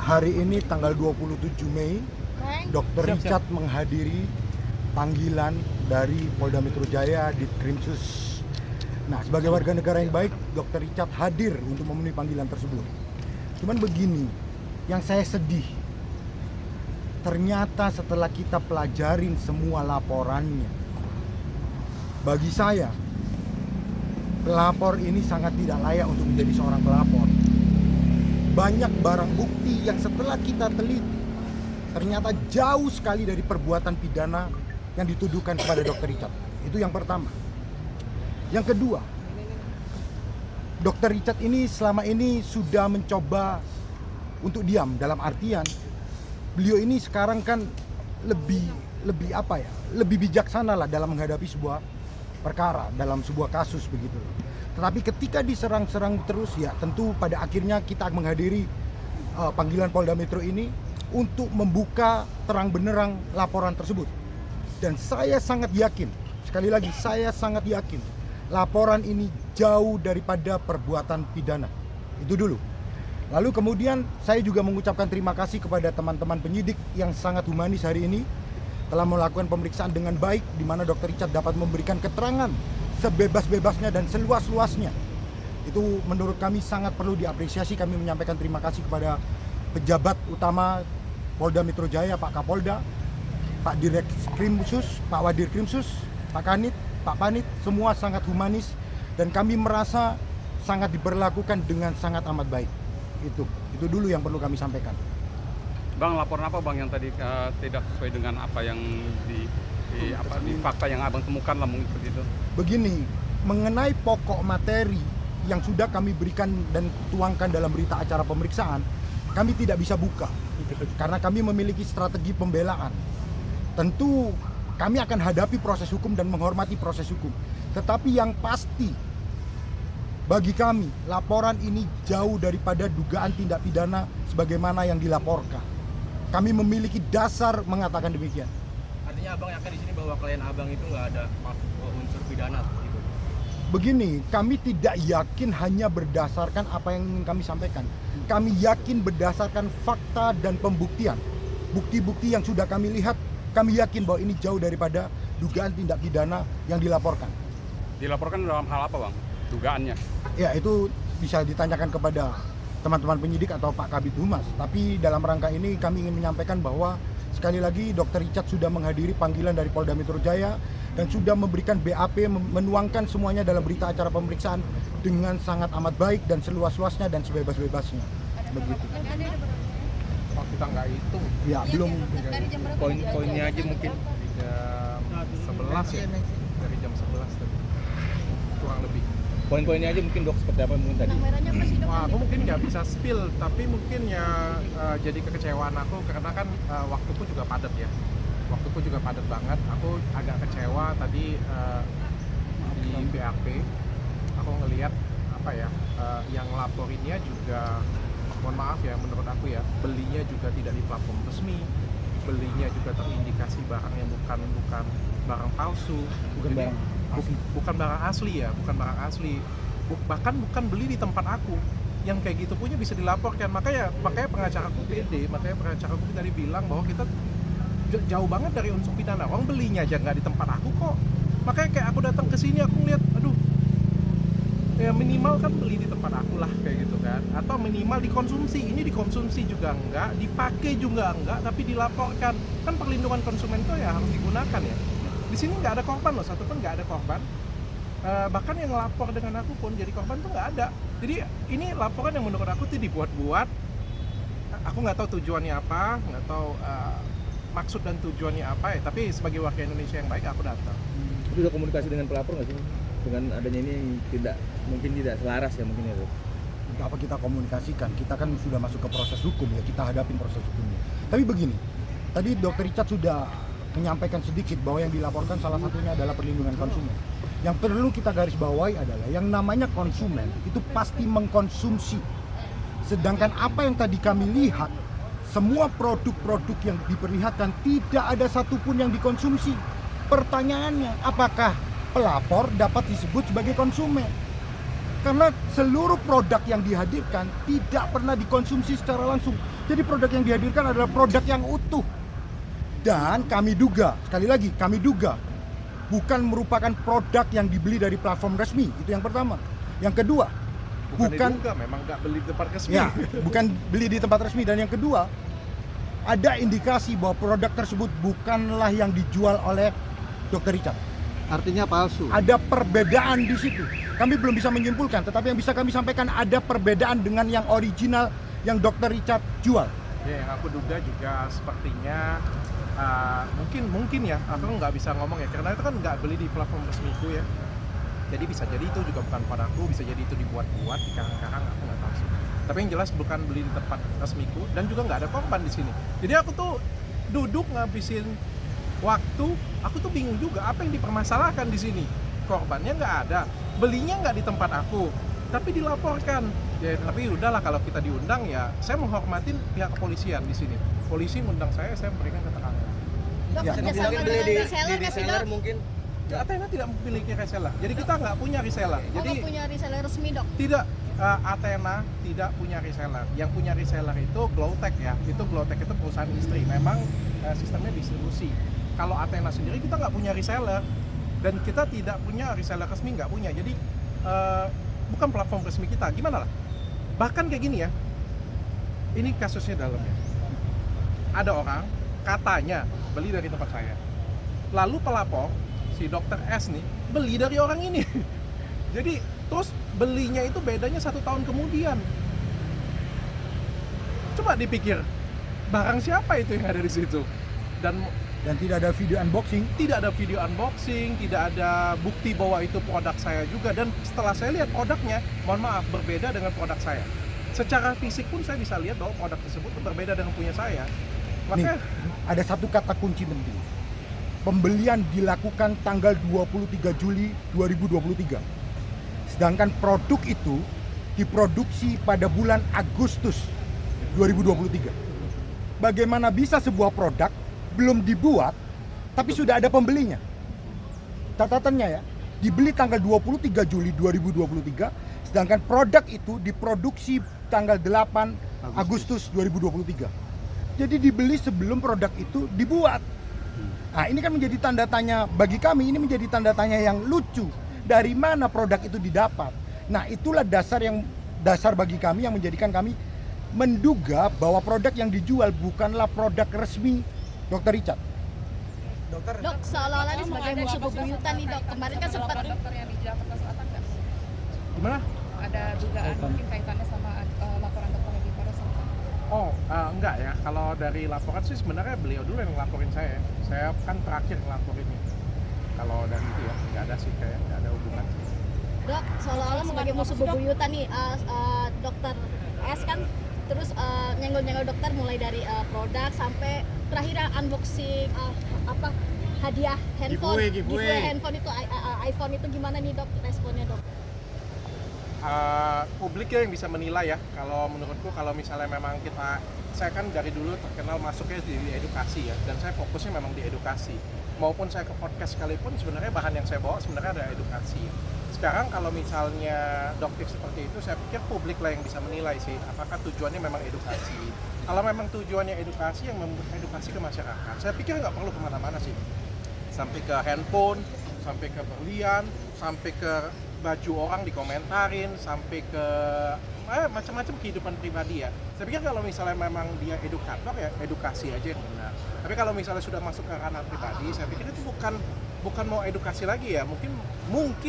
Hari ini tanggal 27 Mei, Dr. Richard menghadiri panggilan dari Polda Metro Jaya di Krimsus. Nah, sebagai warga negara yang baik, Dr. Richard hadir untuk memenuhi panggilan tersebut. Cuman begini, yang saya sedih, ternyata setelah kita pelajarin semua laporannya, bagi saya, pelapor ini sangat tidak layak untuk menjadi seorang pelapor. Banyak barang bukti yang setelah kita teliti ternyata jauh sekali dari perbuatan pidana yang dituduhkan kepada Dr. Richard. Itu yang pertama. Yang kedua, Dr. Richard ini selama ini sudah mencoba untuk diam, dalam artian beliau ini sekarang kan lebih bijaksana lah dalam menghadapi sebuah perkara, dalam sebuah kasus begitu. Tetapi ketika diserang-serang terus, ya tentu pada akhirnya kita akan menghadiri panggilan Polda Metro ini untuk membuka terang benderang laporan tersebut. Dan saya sangat yakin, sekali lagi saya sangat yakin, laporan ini jauh daripada perbuatan pidana. Itu dulu. Lalu kemudian saya juga mengucapkan terima kasih kepada teman-teman penyidik yang sangat humanis hari ini telah melakukan pemeriksaan dengan baik, di mana Dr. Richard dapat memberikan keterangan sebebas-bebasnya dan seluas-luasnya. Itu menurut kami sangat perlu diapresiasi. Kami menyampaikan terima kasih kepada pejabat utama Polda Metro Jaya, Pak Kapolda, Pak Direk Krimsus, Pak Wadir Krimsus, Pak Kanit, Pak Panit, semua sangat humanis dan kami merasa sangat diperlakukan dengan sangat amat baik. Itu dulu yang perlu kami sampaikan. Bang, laporan apa Bang yang tadi tidak sesuai dengan apa yang di fakta yang Abang temukan lah mungkin seperti itu? Begini, mengenai pokok materi yang sudah kami berikan dan tuangkan dalam berita acara pemeriksaan, kami tidak bisa buka karena kami memiliki strategi pembelaan. Tentu kami akan hadapi proses hukum dan menghormati proses hukum. Tetapi yang pasti bagi kami, laporan ini jauh daripada dugaan tindak pidana sebagaimana yang dilaporkan. Kami memiliki dasar mengatakan demikian. Artinya Abang yakin di sini bahwa klien Abang itu nggak ada masuk unsur pidana seperti itu? Begini, kami tidak yakin hanya berdasarkan apa yang ingin kami sampaikan. Kami yakin berdasarkan fakta dan pembuktian. Bukti-bukti yang sudah kami lihat, kami yakin bahwa ini jauh daripada dugaan tindak pidana yang dilaporkan. Dilaporkan dalam hal apa Bang? Dugaannya? Ya, itu bisa ditanyakan kepada teman-teman penyidik atau Pak Kabid Humas. Tapi dalam rangka ini kami ingin menyampaikan bahwa sekali lagi Dr. Richard sudah menghadiri panggilan dari Polda Metro Jaya dan sudah memberikan BAP, menuangkan semuanya dalam berita acara pemeriksaan dengan sangat amat baik dan seluas-luasnya dan sebebas-bebasnya. Begitu. Oh, kita nggak hitung. Ya, belum. Poin-poinnya aja mungkin Jam 11 ya. Dari jam 11 tadi. Kurang lebih. poin-poinnya aja mungkin Dok, seperti apa mungkin tadi? Wah, aku mungkin nggak bisa spill, tapi mungkin ya jadi kekecewaan aku karena kan waktuku juga padat ya. Waktuku juga padat banget. Aku agak kecewa tadi di BAP. Aku ngelihat apa ya, yang laporinnya juga, mohon maaf ya, menurut aku ya, belinya juga tidak di platform resmi. Belinya juga terindikasi barang yang bukan barang palsu. Bukan barang asli ya, bukan barang asli. Bahkan bukan beli di tempat aku. Yang kayak gitu punya bisa dilaporkan. Makanya pengacara aku pede, makanya pengacara aku tadi bilang bahwa kita jauh banget dari unsur pidana. Orang belinya aja nggak di tempat aku kok. Makanya kayak aku datang ke sini aku ngeliat, aduh, ya minimal kan beli di tempat aku lah kayak gitu kan. Atau minimal dikonsumsi. Ini dikonsumsi juga enggak, dipakai juga enggak, tapi dilaporkan. Kan perlindungan konsumen itu ya harus digunakan ya. Di sini nggak ada korban loh, satu pun nggak ada korban. Bahkan yang lapor dengan aku pun jadi korban tuh nggak ada. Jadi ini laporan yang menurut aku tuh dibuat-buat. Aku nggak tahu tujuannya apa, nggak tahu maksud dan tujuannya apa ya. Tapi sebagai warga Indonesia yang baik aku datang. Itu udah komunikasi dengan pelapor nggak sih? Dengan adanya ini yang mungkin tidak selaras ya mungkin ya. Apa kita komunikasikan? Kita kan sudah masuk ke proses hukum ya, kita hadapin proses hukumnya. Tapi begini, tadi Dr. Richard sudah menyampaikan sedikit bahwa yang dilaporkan salah satunya adalah perlindungan konsumen. Yang perlu kita garis bawahi adalah yang namanya konsumen itu pasti mengkonsumsi. Sedangkan apa yang tadi kami lihat, semua produk-produk yang diperlihatkan tidak ada satupun yang dikonsumsi. Pertanyaannya, apakah pelapor dapat disebut sebagai konsumen? Karena seluruh produk yang dihadirkan tidak pernah dikonsumsi secara langsung. Jadi produk yang dihadirkan adalah produk yang utuh. Dan kami duga, sekali lagi kami duga, bukan merupakan produk yang dibeli dari platform resmi. Itu yang pertama. Yang kedua, bukan diduga, memang nggak beli di tempat resmi. ya, bukan beli di tempat resmi. Dan yang kedua, ada indikasi bahwa produk tersebut bukanlah yang dijual oleh Dr. Richard. Artinya palsu. Ada perbedaan di situ. Kami belum bisa menyimpulkan, tetapi yang bisa kami sampaikan ada perbedaan dengan yang original yang Dr. Richard jual. Ya, yang aku duga juga sepertinya mungkin ya, aku nggak bisa ngomong ya, karena itu kan nggak beli di platform resmiku ya. Jadi bisa jadi itu juga bukan padaku, bisa jadi itu dibuat-buat, dikarang-karang, aku nggak tahu sih. Tapi yang jelas bukan beli di tempat resmiku dan juga nggak ada korban di sini. Jadi aku tuh duduk ngabisin waktu, aku tuh bingung juga apa yang dipermasalahkan di sini. Korbannya nggak ada, belinya nggak di tempat aku, tapi dilaporkan. Ya, tapi udahlah kalau kita diundang ya, saya menghormatin pihak kepolisian di sini. Polisi ngundang saya memberikan keterangan. Dok, Ya. kerjasama Mungkin dengan beli di reseller nggak sih, reseller Dok? mungkin. Athena tidak memiliki reseller, jadi kita nggak punya reseller. Oh, Jadi nggak punya reseller resmi, Dok? tidak, Athena tidak punya reseller. Yang punya reseller itu Glowtech ya. Itu Glowtech itu perusahaan istri. Memang sistemnya distribusi. Kalau Athena sendiri kita nggak punya reseller dan kita tidak punya reseller resmi, nggak punya. Jadi bukan platform resmi kita. Gimana lah? Bahkan kayak gini ya. Ini kasusnya dalamnya. Ada orang katanya beli dari tempat saya. Lalu pelapor si dokter S nih beli dari orang ini. Jadi terus belinya itu bedanya 1 tahun kemudian. Coba dipikir, barang siapa itu yang ada di situ? Dan tidak ada video unboxing. tidak ada video unboxing, tidak ada bukti bahwa itu produk saya juga. Dan setelah saya lihat produknya, mohon maaf, berbeda dengan produk saya. Secara fisik pun saya bisa lihat bahwa produk tersebut berbeda dengan punya saya. Makanya Ada satu kata kunci penting. Pembelian dilakukan tanggal 23 Juli 2023. Sedangkan produk itu diproduksi pada bulan Agustus 2023. Bagaimana bisa sebuah produk belum dibuat tapi sudah ada pembelinya? Catatannya ya, dibeli tanggal 23 Juli 2023, sedangkan produk itu diproduksi tanggal 8 Agustus 2023. Jadi dibeli sebelum produk itu dibuat. Nah, ini kan menjadi tanda tanya bagi kami, ini menjadi tanda tanya yang lucu. Dari mana produk itu didapat? Nah, itulah dasar bagi kami yang menjadikan kami menduga bahwa produk yang dijual bukanlah produk resmi Dr. Richard. Dok, seolah-olah ini sebagai musuh bebuyutan nih, Dok. Kemarin kan sempat dokter yang di Jakarta Selatan kan? gimana? Ada dugaan mungkin kaitannya sama laporan dokter di Polres Selatan. Oh, enggak ya. Kalau dari laporan sih sebenarnya beliau dulu yang ngelaporin saya. Saya kan terakhir ngelaporinnya. Kalau dari itu ya, nggak ada sih, kayak nggak ada hubungan. Dok, seolah-olah sebagai musuh bebuyutan nih, dokter S kan terus nyenggol-nyenggol dokter mulai dari produk sampai terakhir unboxing hadiah handphone, giveaway handphone itu iPhone itu gimana nih, Dok, responnya, Dok? Publik ya yang bisa menilai ya. Kalau menurutku kalau misalnya memang saya kan dari dulu terkenal masuknya di edukasi ya, dan saya fokusnya memang di edukasi. Maupun saya ke podcast sekalipun sebenarnya bahan yang saya bawa sebenarnya ada edukasi. Sekarang kalau misalnya dokter seperti itu, saya pikir publik lah yang bisa menilai sih apakah tujuannya memang edukasi. Kalau memang tujuannya edukasi, yang edukasi ke masyarakat, saya pikir nggak perlu kemana-mana sih. Sampai ke handphone, sampai ke berlian, sampai ke baju orang dikomentarin, sampai ke macam-macam kehidupan pribadi ya. Saya pikir kalau misalnya memang dia edukator ya edukasi aja yang benar. Tapi kalau misalnya sudah masuk ke ranah pribadi, saya pikir itu bukan mau edukasi lagi ya, mungkin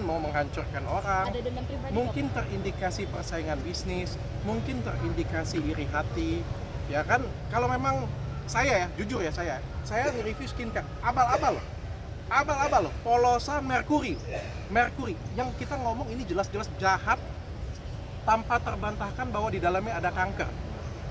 mau menghancurkan orang, Ada dendam pribadi, mungkin terindikasi persaingan bisnis, mungkin terindikasi iri hati, ya kan? Kalau memang saya ya, jujur ya saya nge-review skincare, abal-abal loh, polosan Mercury, yang kita ngomong ini jelas-jelas jahat, tanpa terbantahkan bahwa di dalamnya ada kanker.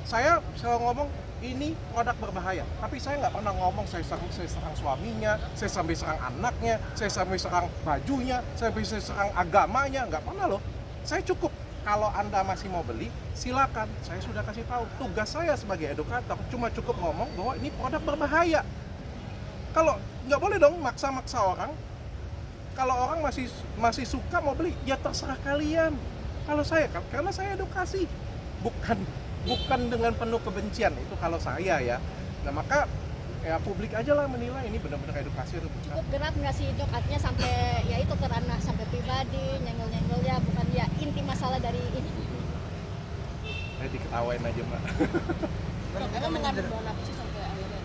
Saya selalu ngomong ini produk berbahaya, tapi saya nggak pernah ngomong saya serang suaminya, saya sampai serang anaknya, saya sampai serang bajunya, saya sampai serang agamanya, nggak pernah loh. Saya cukup, kalau Anda masih mau beli, silakan. Saya sudah kasih tahu, tugas saya sebagai edukator cuma cukup ngomong bahwa ini produk berbahaya. Kalau nggak boleh dong maksa-maksa orang. Kalau orang masih suka mau beli, ya terserah kalian. Kalau saya, karena saya edukasi, bukan dengan penuh kebencian, itu kalau saya ya. Nah maka ya publik aja lah menilai ini benar-benar edukasi atau bukan. Cukup berat nggak sih dok, artinya sampai ya itu ke ranah sampai pribadi, nyenggol-nyenggol ya, bukan ya inti masalah dari ini. Diketawain aja mbak. Emang mengandung apa sih sampai akhirnya?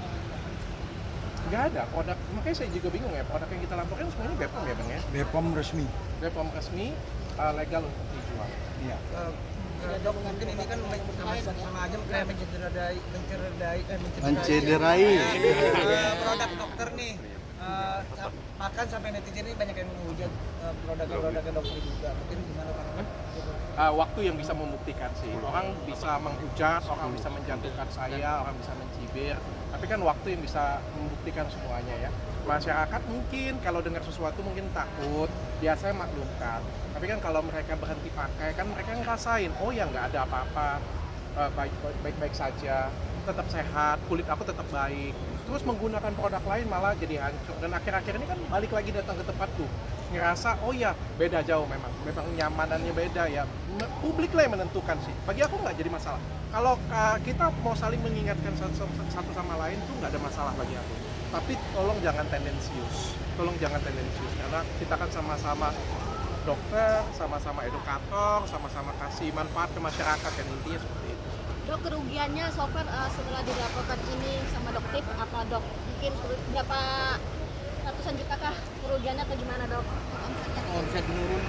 Nggak ada produk, makanya saya juga bingung ya, produk yang kita laporkan semuanya BPOM ya bang ya. BPOM resmi. BPOM resmi, legal untuk dijual. Iya. Dok, mungkin ini kan sama aja kayak Mencederai. produk dokter nih. Makan sampai netizen ini banyak yang menghujat produk-produk dokter juga. Mungkin gimana Pak? Waktu yang bisa membuktikan sih. Orang bisa menghujat, orang bisa menjatuhkan saya, orang bisa mencibir. Tapi kan waktu yang bisa membuktikan semuanya ya. Masyarakat mungkin kalau dengar sesuatu mungkin takut, biasanya maklumkan. Tapi kan kalau mereka berhenti pakai, kan mereka ngerasain, oh ya nggak ada apa-apa, baik-baik saja, tetap sehat, kulit aku tetap baik. Terus menggunakan produk lain malah jadi hancur. Dan akhir-akhir ini kan balik lagi datang ke tempatku, ngerasa, oh ya beda jauh memang nyamanannya beda ya. Publik lah yang menentukan sih. Bagi aku nggak jadi masalah. Kalau kita mau saling mengingatkan satu sama lain tuh nggak ada masalah bagi aku. Tapi tolong jangan tendensius, karena kita kan sama-sama dokter, sama-sama edukator, sama-sama kasih manfaat ke masyarakat kan, intinya seperti itu. Dok, kerugiannya so far setelah dilaporkan ini sama dokter apa dok? Mungkin berapa ratusan juta kah kerugiannya atau gimana dok? Omset menurun.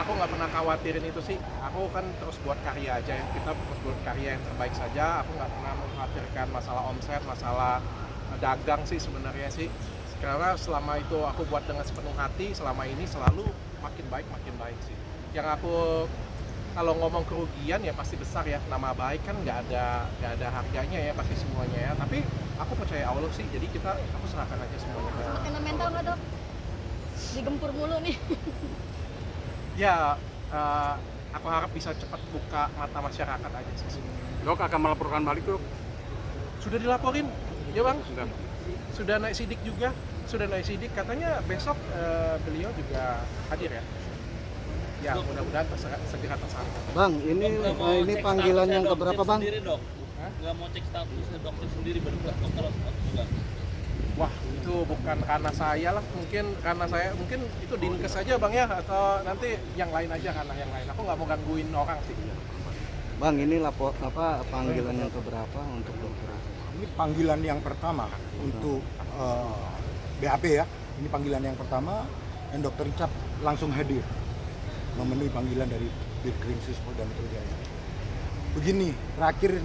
Aku nggak pernah khawatirin itu sih. Aku kan terus buat karya aja, kita terus buat karya yang terbaik saja. Aku nggak pernah mengkhawatirkan masalah omset, masalah dagang sih sebenarnya sih. Karena selama itu aku buat dengan sepenuh hati, selama ini selalu makin baik sih. Yang aku kalau ngomong kerugian ya pasti besar ya, nama baik kan nggak ada harganya ya pasti semuanya ya. Tapi aku percaya Allah sih, jadi aku serahkan aja semuanya. Kena mental nggak dok? Digempur mulu nih. Ya, aku harap bisa cepat buka mata masyarakat aja sih. Dok akan melaporkan balik dok? Sudah dilaporin, ya bang? Sudah. Sudah naik sidik juga, katanya besok beliau juga hadir ya. Ya mudah-mudahan segera tersangka. Bang, ini panggilan yang keberapa bang? Nggak mau cek status dokter sendiri berbuat dokter juga. Wah itu bukan karena saya lah, mungkin itu dinkes aja bang ya, atau nanti yang lain aja karena yang lain. Aku nggak mau gangguin orang sih. Bang, ini panggilan yang keberapa untuk dokter? Ini panggilan yang pertama untuk BAP ya. Ini panggilan yang pertama dan Dr. Richard langsung hadir memenuhi panggilan dari Ditkrimsus Polda Metro Jaya. Begini, terakhir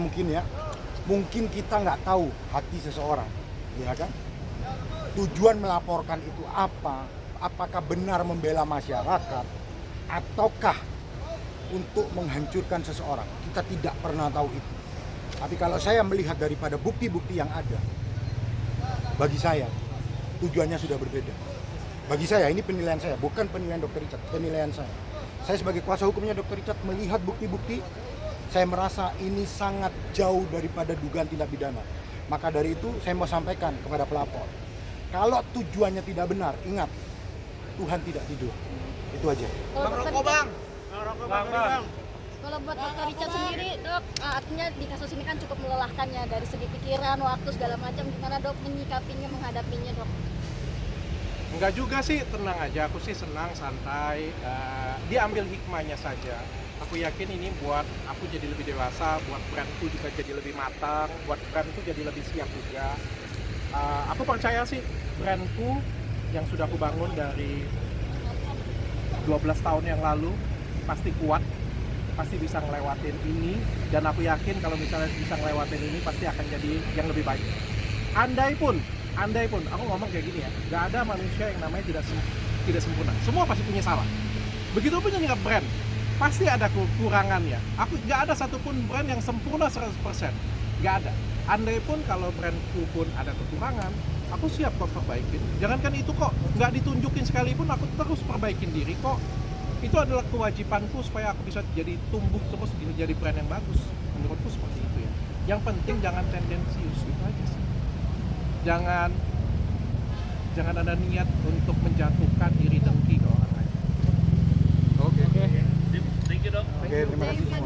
mungkin kita nggak tahu hati seseorang, ya kan? Tujuan melaporkan itu apa? Apakah benar membela masyarakat ataukah untuk menghancurkan seseorang? Kita tidak pernah tahu itu. Tapi kalau saya melihat daripada bukti-bukti yang ada, bagi saya tujuannya sudah berbeda. Bagi saya, ini penilaian saya, bukan penilaian Dr. Richard, penilaian saya. Saya sebagai kuasa hukumnya Dr. Richard melihat bukti-bukti, saya merasa ini sangat jauh daripada dugaan tindak pidana. Maka dari itu saya mau sampaikan kepada pelapor, kalau tujuannya tidak benar, ingat, Tuhan tidak tidur. Itu aja. Kalau buat Dr. Richard sendiri, dok, artinya di kasus ini kan cukup melelahkan ya dari segi pikiran, waktu segala macam. Gimana dok menyikapinya, menghadapinya dok? Enggak juga sih, tenang aja. Aku sih senang, santai. Diambil hikmahnya saja. Aku yakin ini buat aku jadi lebih dewasa, buat brandku juga jadi lebih matang, buat brandku jadi lebih siap juga. Aku percaya sih brandku yang sudah aku bangun dari 12 tahun yang lalu pasti kuat, pasti bisa ngelewatin ini, dan aku yakin kalau misalnya bisa ngelewatin ini pasti akan jadi yang lebih baik. Andai pun aku ngomong kayak gini ya, nggak ada manusia yang namanya tidak sempurna. Semua pasti punya salah. Begitupun juga brand, pasti ada kekurangannya. Aku nggak ada satupun brand yang sempurna 100%, nggak ada. Andai pun kalau brandku pun ada kekurangan, aku siap kok perbaikin. Jangankan itu kok, nggak ditunjukin sekalipun aku terus perbaikin diri kok. Itu adalah kewajibanku supaya aku bisa jadi tumbuh terus jadi brand yang bagus. Menurutku seperti itu ya. Yang penting jangan tendensius, itu aja sih. Jangan ada niat untuk menjatuhkan iri dengki ke orang lain. Oke. Oke, terima kasih semua.